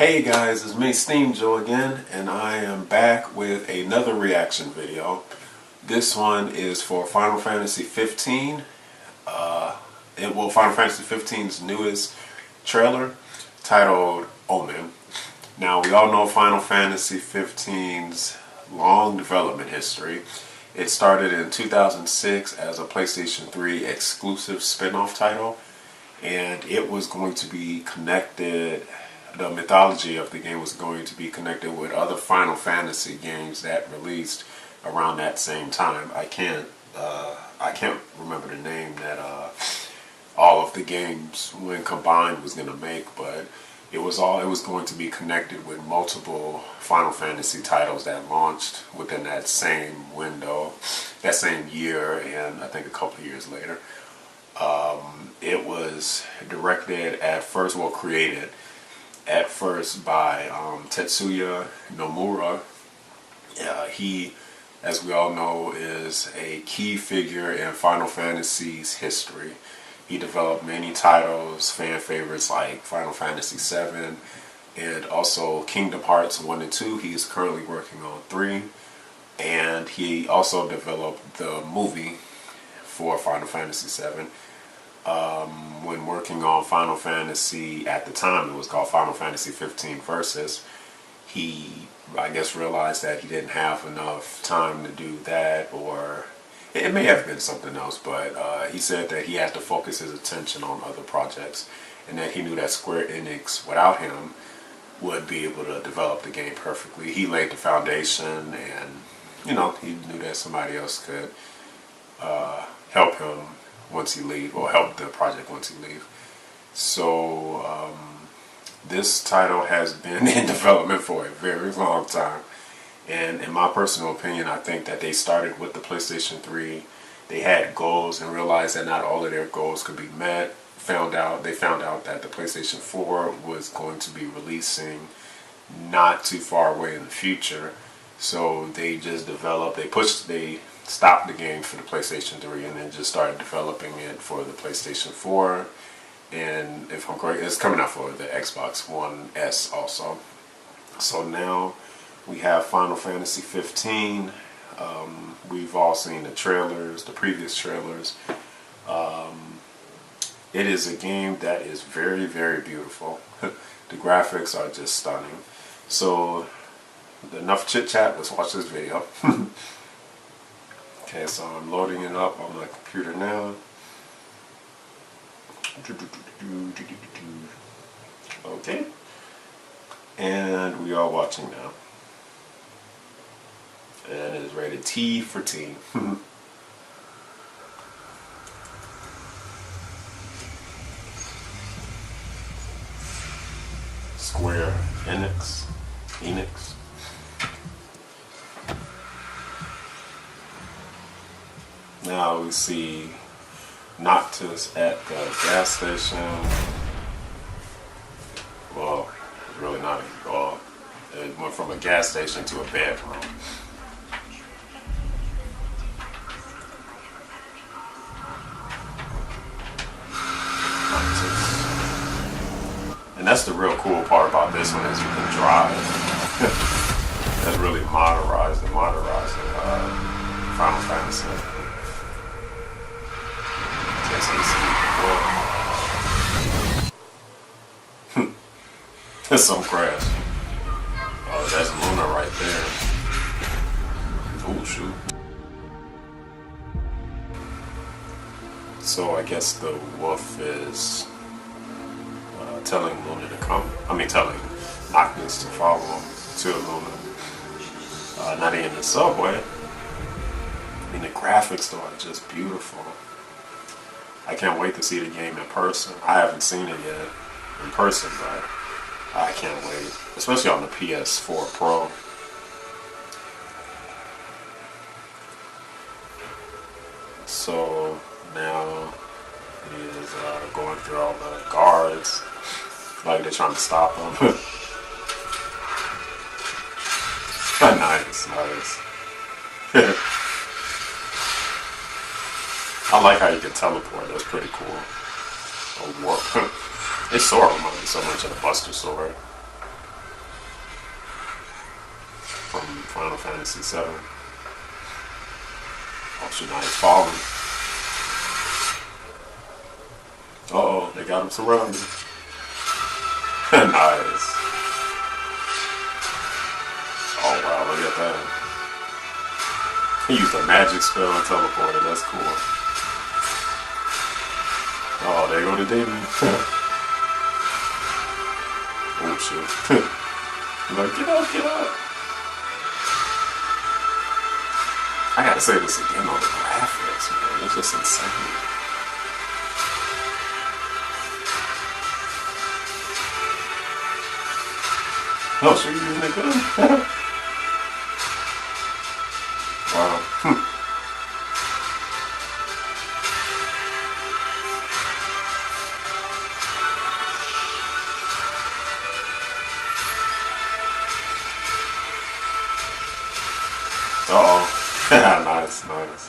Hey guys, it's me, Steam Joe again, and I am back with another reaction video. This one is for Final Fantasy 15. Final Fantasy 15's newest trailer titled Omen. Now, we all know Final Fantasy 15's long development history. It started in 2006 as a PlayStation 3 exclusive spin-off title, and it was going to be connected. The mythology of the game was going to be connected with other Final Fantasy games that released around that same time. I can't remember the name that all of the games, when combined, was going to make, but it was going to be connected with multiple Final Fantasy titles that launched within that same window, that same year, and I think a couple of years later. It was created at first by Tetsuya Nomura. He, as we all know, is a key figure in Final Fantasy's history. He developed many titles, fan favorites like Final Fantasy VII, and also Kingdom Hearts 1 and 2. He is currently working on 3. And he also developed the movie for Final Fantasy VII. When working on Final Fantasy, at the time it was called Final Fantasy 15 Versus, he, I guess, realized that he didn't have enough time to do that, or it may have been something else, but he said that he had to focus his attention on other projects, and that he knew that Square Enix, without him, would be able to develop the game perfectly. He laid the foundation, and, he knew that somebody else could help him once he leave, or help the project once he leave. So this title has been in development for a very long time, and in my personal opinion, I think that they started with the PlayStation 3. They had goals and realized that not all of their goals could be met. They found out that the PlayStation 4 was going to be releasing not too far away in the future, so they just they stopped the game for the PlayStation 3 and then just started developing it for the PlayStation 4. And if I'm correct, it's coming out for the Xbox One S also. So now we have Final Fantasy 15. We've all seen the trailers, the previous trailers. It is a game that is very, very beautiful. The graphics are just stunning. So enough chit chat, let's watch this video. Okay, so I'm loading it up on my computer now. Okay, and we are watching now. And it is rated T for teen. Square Enix. Now we see Noctis at the gas station. Well, it's really not it went from a gas station to a bedroom. Noctis. And that's the real cool part about this one, is you can drive. That's really modernizing Final Fantasy. There's some crash. Oh, that's Luna right there. Oh, shoot. So I guess the wolf is telling Luna to come. Telling Noctis to follow him to Luna. Now they're in the subway. The graphics, though, are just beautiful. I can't wait to see the game in person. I haven't seen it yet in person, but I can't wait, especially on the PS4 Pro. So now he is going through all the guards, like they're trying to stop him. Nice. I like how you can teleport. That's pretty cool. A warp. This sword reminds me so much of the Buster Sword. from Final Fantasy VII. Oh, shoot, now he's falling. Uh-oh, they got him surrounded. Nice. Oh, wow, look at that. He used a magic spell and teleported. That's cool. Oh, there go the demon. Oh, shit. Like, get up, get up. I gotta say this again on the graphics, man. It's just insane. Oh, so you're using it good? Wow. Uh-oh. Nice, nice.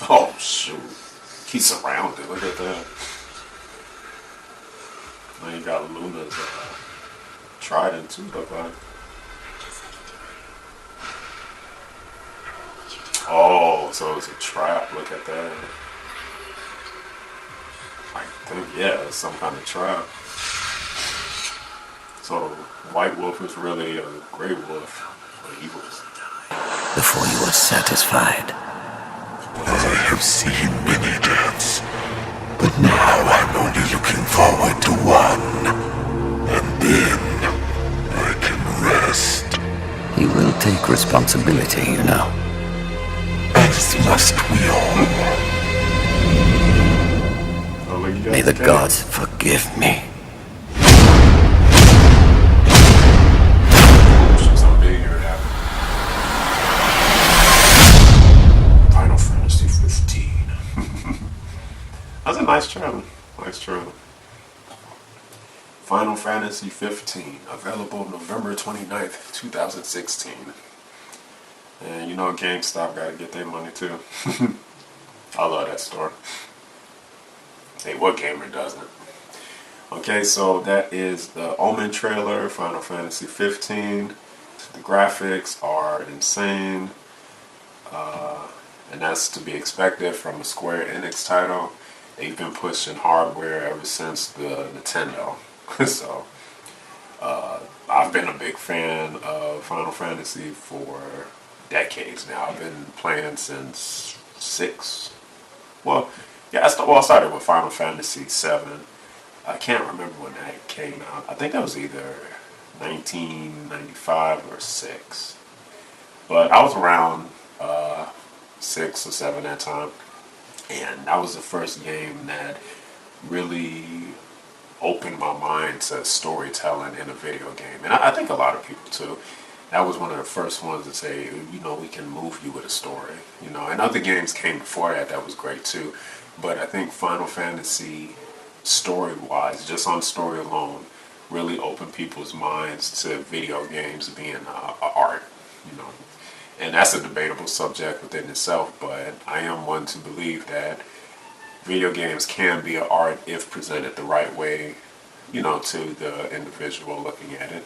Oh, shoot. He's surrounded. Look at that. Now you got Luna's trident too, look like. Oh, so it's a trap. Look at that. I think, yeah, it's some kind of trap. So White Wolf is really a Grey Wolf. Or evils. Before you are satisfied. I have seen many deaths, but now I'm only looking forward to one. And then I can rest. He will take responsibility, you know. As must we all. Oh, look, you got May the gods forgive me. So big here it happened. Final Fantasy 15. That was a nice trailer. Nice trailer. Final Fantasy 15, available November 29th, 2016. And you know GameStop gotta get their money too. I love that store. Hey, what gamer doesn't? Okay, so that is the Omen trailer, Final Fantasy 15. The graphics are insane. And that's to be expected from a Square Enix title. They've been pushing hardware ever since the Nintendo. So, I've been a big fan of Final Fantasy for decades now. I've been playing since 6. Well, yeah, I started with Final Fantasy 7. I can't remember when that came out. I think that was either 1995 or 6. But I was around 6 or 7 at that time. And that was the first game that really opened my mind to storytelling in a video game. And I think a lot of people too. That was one of the first ones to say, you know, we can move you with a story. You know, and other games came before that was great too. But I think Final Fantasy, story-wise, just on story alone, really opened people's minds to video games being art, you know. And that's a debatable subject within itself, but I am one to believe that video games can be an art if presented the right way, you know, to the individual looking at it.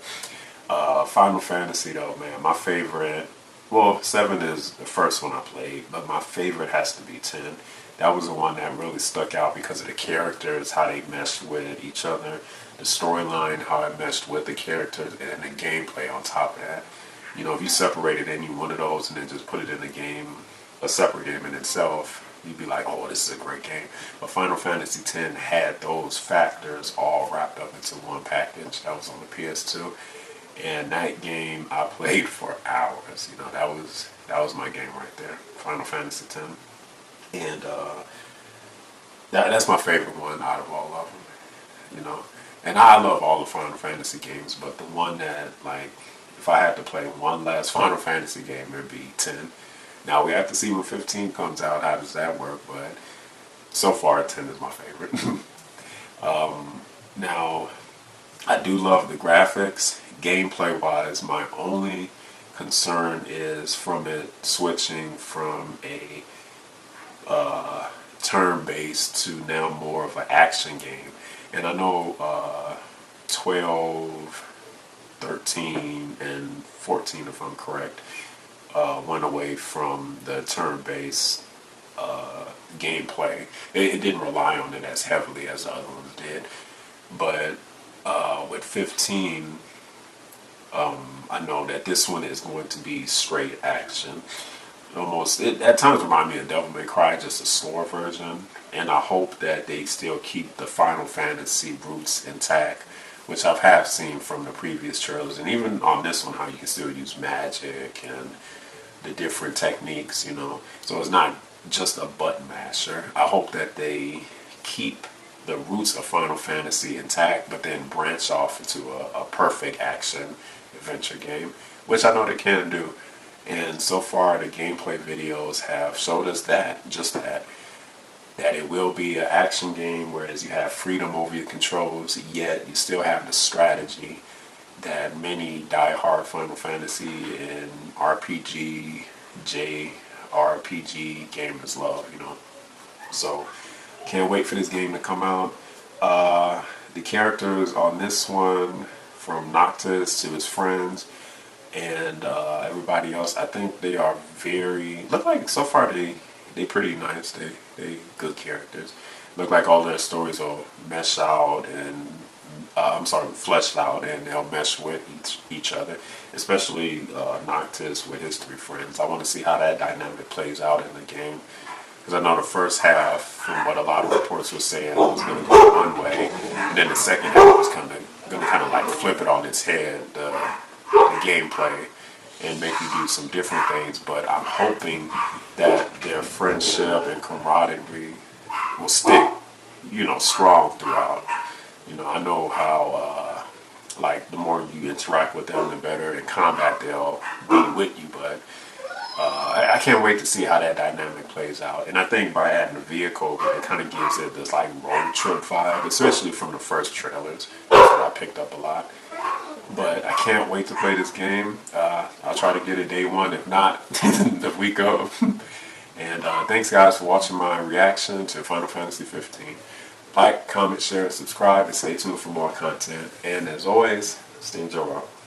Final Fantasy though, man, my favorite, well, 7 is the first one I played, but my favorite has to be 10. That was the one that really stuck out because of the characters, how they meshed with each other, the storyline, how it meshed with the characters, and the gameplay on top of that. You know, if you separated any one of those and then just put it in a game, a separate game in itself, you'd be like, oh, this is a great game. But Final Fantasy X had those factors all wrapped up into one package. That was on the PS2. And that game I played for hours. You know, that was my game right there, Final Fantasy X. And that's my favorite one out of all of them, you know. And I love all the Final Fantasy games, but the one that, like, if I had to play one last Final Fantasy game, it'd be 10. Now, we have to see when 15 comes out, how does that work, but so far 10 is my favorite. Now, I do love the graphics. Gameplay-wise, my only concern is from it switching from a turn-based to now more of an action game. And I know 12, 13, and 14, if I'm correct, went away from the turn-based gameplay. It didn't rely on it as heavily as the other ones did. But with 15, I know that this one is going to be straight action. Almost, it at times remind me of Devil May Cry, just a slower version. And I hope that they still keep the Final Fantasy roots intact, which I've have seen from the previous trailers, and even on this one, how you can still use magic and the different techniques, you know. So it's not just a button masher. I hope that they keep the roots of Final Fantasy intact, but then branch off into a perfect action adventure game, which I know they can do. And so far, the gameplay videos have showed us that, just that it will be an action game, whereas you have freedom over your controls, yet you still have the strategy that many die-hard Final Fantasy and RPG, JRPG gamers love, you know. So, can't wait for this game to come out. The characters on this one, from Noctis to his friends, and everybody else, I think they are look like so far they pretty nice. They good characters. Look like all their stories are meshed out and fleshed out, and they'll mesh with each other. Especially Noctis with his three friends. I want to see how that dynamic plays out in the game, because I know the first half, from what a lot of reports were saying, was going to go one way, and then the second half was going to like flip it on its head. The gameplay and make you do some different things, but I'm hoping that their friendship and camaraderie will stick, you know, strong throughout. You know, I know how, like, the more you interact with them, the better. In combat, they'll be with you, but I can't wait to see how that dynamic plays out. And I think by adding a vehicle, it kind of gives it this, like, road trip vibe, especially from the first trailers. That's what I picked up a lot. But I can't wait to play this game. I'll try to get it day one, if not the week of. And thanks guys for watching my reaction to Final Fantasy 15. Like, comment, share, and subscribe, and stay tuned for more content. And as always, stay in your world.